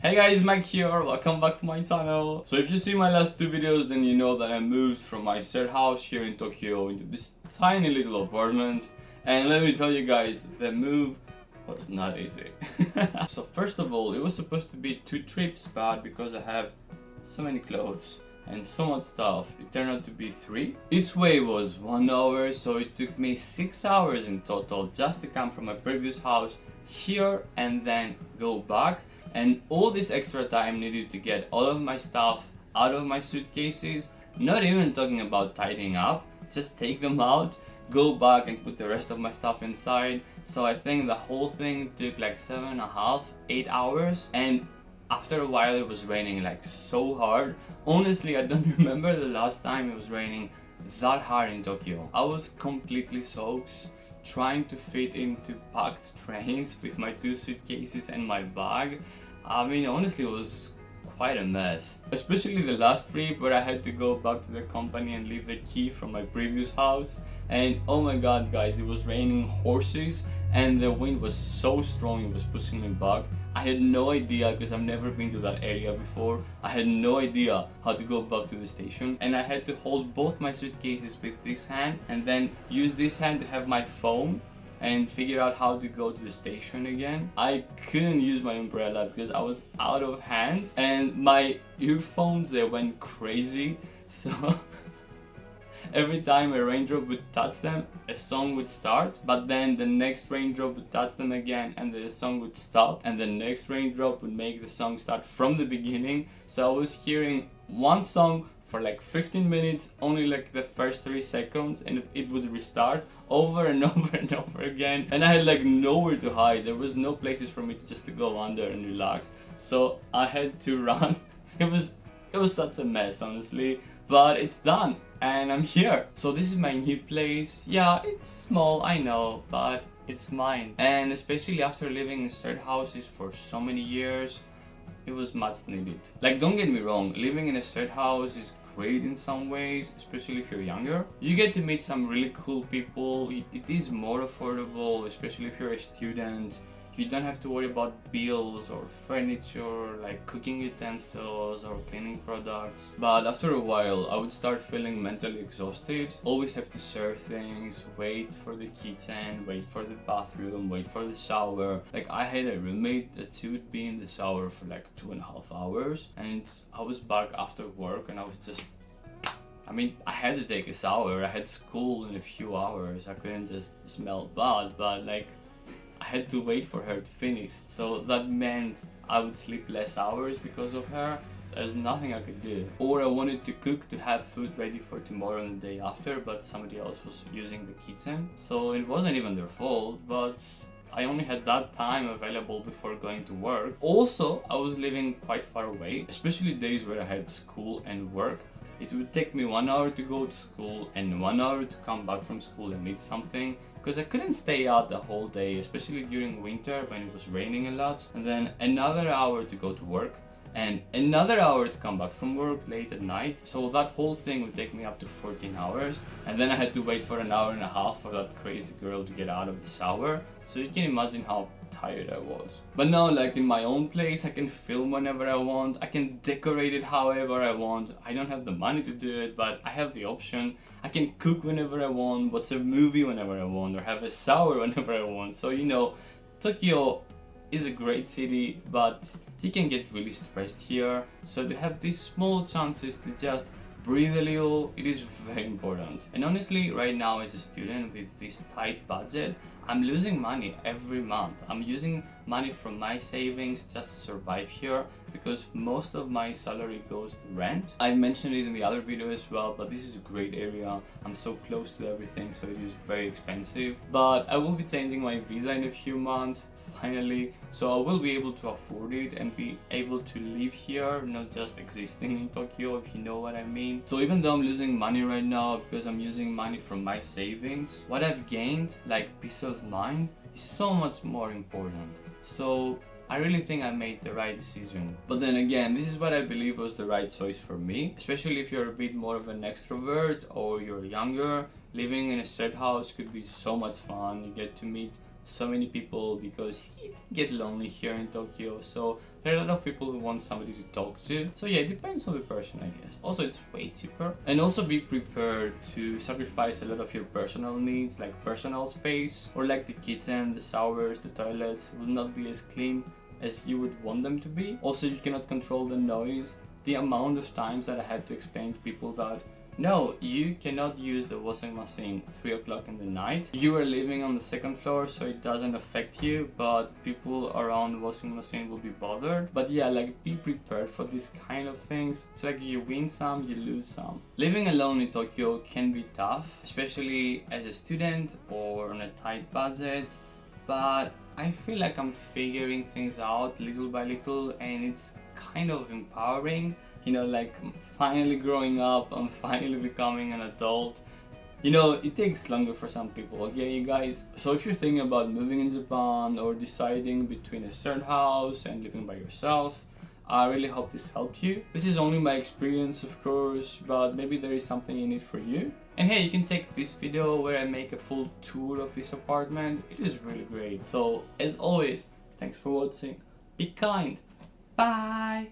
Hey guys, Mike here, welcome back to my channel. So if you see my last two videos, then you know that I moved from my third house here in Tokyo into this tiny little apartment. And let me tell you guys, the move was not easy. So first of all, it was supposed to be 2 trips, but because I have so many clothes and so much stuff, it turned out to be 3. Each way was 1 hour, so it took me 6 hours in total just to come from my previous house here and then go back. And all this extra time needed to get all of my stuff out of my suitcases, not even talking about tidying up, just take them out, go back and put the rest of my stuff inside. So I think the whole thing took like 7.5, 8 hours, and after a while it was raining like so hard. Honestly, I don't remember the last time it was raining that hard in Tokyo. I was completely soaked, trying to fit into packed trains with my 2 suitcases and my bag. I mean, honestly, it was quite a mess. Especially the last trip where I had to go back to the company and leave the key from my previous house. And oh my god guys, it was raining horses and the wind was so strong it was pushing me back. I had no idea, because I've never been to that area before, I had no idea how to go back to the station, and I had to hold both my suitcases with this hand and then use this hand to have my phone and figure out how to go to the station again. I couldn't use my umbrella because I was out of hands, and my earphones, they went crazy, so every time a raindrop would touch them, a song would start, but then the next raindrop would touch them again and the song would stop, and the next raindrop would make the song start from the beginning. So I was hearing one song for like 15 minutes, only like the first 3 seconds, and it would restart over and over and over again. And I had like nowhere to hide. There was no places for me to just to go under and relax. So I had to run. It was such a mess, honestly, but it's done and I'm here. So this is my new place. Yeah, it's small, I know, but it's mine. And especially after living in shared houses for so many years, it was much needed. Like, don't get me wrong, living in a shared house is great in some ways, especially if you're younger. You get to meet some really cool people. It is more affordable, especially if you're a student. You don't have to worry about bills or furniture, like cooking utensils or cleaning products. But after a while, I would start feeling mentally exhausted. Always have to serve things, wait for the kitchen, wait for the bathroom, wait for the shower. Like, I had a roommate that she would be in the shower for like 2.5 hours, and I was back after work and I was just, I mean, I had to take a shower. I had school in a few hours. I couldn't just smell bad, but like, I had to wait for her to finish. So that meant I would sleep less hours because of her. There's nothing I could do. Or I wanted to cook to have food ready for tomorrow and the day after, but somebody else was using the kitchen. So it wasn't even their fault, but I only had that time available before going to work. Also, I was living quite far away, especially days where I had school and work. It would take me 1 hour to go to school and 1 hour to come back from school and eat something, because I couldn't stay out the whole day, especially during winter when it was raining a lot. And then another hour to go to work and another hour to come back from work late at night. So that whole thing would take me up to 14 hours, and then I had to wait for an hour and a half for that crazy girl to get out of the shower. So you can imagine how tired I was. But now, like, in my own place, I can film whenever I want, I can decorate it however I want. I don't have the money to do it, but I have the option. I can cook whenever I want, watch a movie whenever I want, or have a shower whenever I want. So, you know, Tokyo is a great city, but you can get really stressed here. So to have these small chances to just breathe a little, it is very important. And honestly, right now as a student with this tight budget, I'm losing money every month. I'm using money from my savings just to survive here, because most of my salary goes to rent. I mentioned it in the other video as well, but this is a great area. I'm so close to everything, so it is very expensive. But I will be changing my visa in a few months, finally, so I will be able to afford it and be able to live here, not just existing in Tokyo, if you know what I mean. So even though I'm losing money right now because I'm using money from my savings, what I've gained, like peace of mind, is so much more important. So I really think I made the right decision. But then again, this is what I believe was the right choice for me, especially if you're a bit more of an extrovert or you're younger. Living in a shared house could be so much fun. You get to meet so many people because it can get lonely here in Tokyo. So there are a lot of people who want somebody to talk to. So yeah, it depends on the person, I guess. Also, it's way cheaper. And also be prepared to sacrifice a lot of your personal needs, like personal space, or like the kitchen, the showers, the toilets will not be as clean as you would want them to be. Also, you cannot control the noise. The amount of times that I had to explain to people that no, you cannot use the washing machine 3 o'clock in the night. You are living on the second floor, so it doesn't affect you, but people around the washing machine will be bothered. But yeah, like be prepared for these kind of things. It's like you win some, you lose some. Living alone in Tokyo can be tough, especially as a student or on a tight budget, but I feel like I'm figuring things out little by little, and it's kind of empowering. You know, like I'm finally growing up, I'm finally becoming an adult. You know, it takes longer for some people, okay, you guys? So if you're thinking about moving in Japan or deciding between a shared house and living by yourself, I really hope this helped you. This is only my experience, of course, but maybe there is something in it for you. And hey, you can check this video where I make a full tour of this apartment. It is really great. So, as always, thanks for watching. Be kind. Bye!